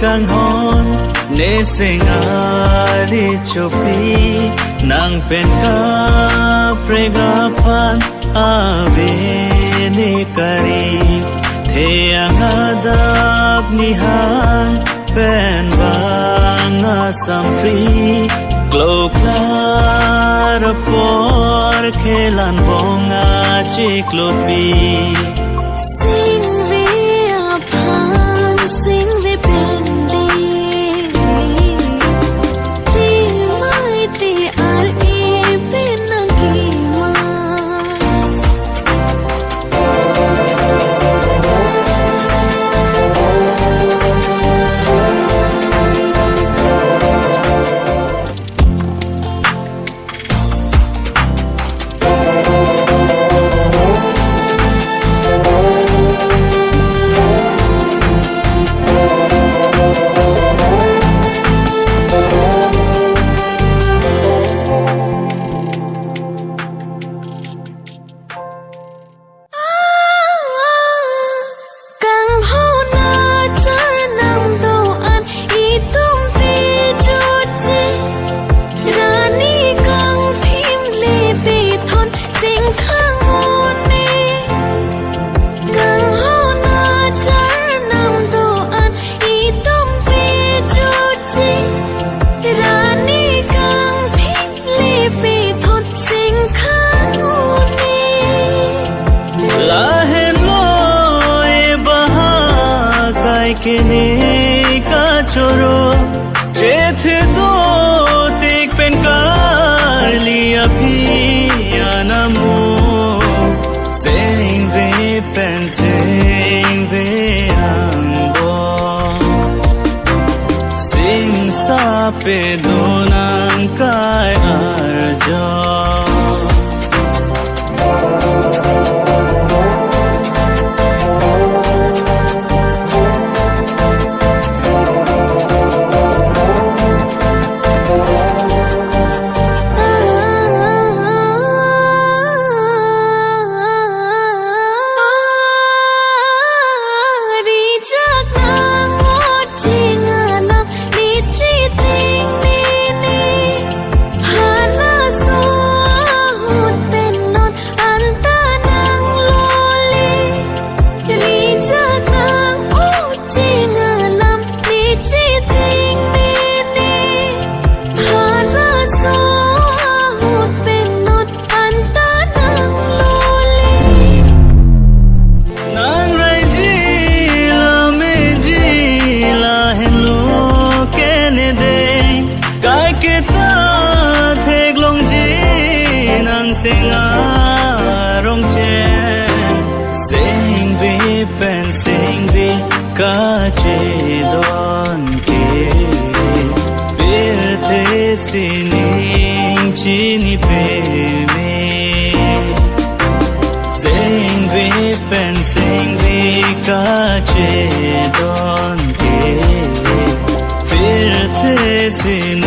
Kang hon ne sengari chopi nang pen ka prega pan ave ne kari the angadap nihan pen banga sampri kloklar por khelan bonga chiklopi kini ka choro chethe do tik pen kar liya phi anamo sing ve pen sing ve angbo sing sa pe donang kai arjo kache don ke birte sining chini pe me singve pen singve kache don ke birte sining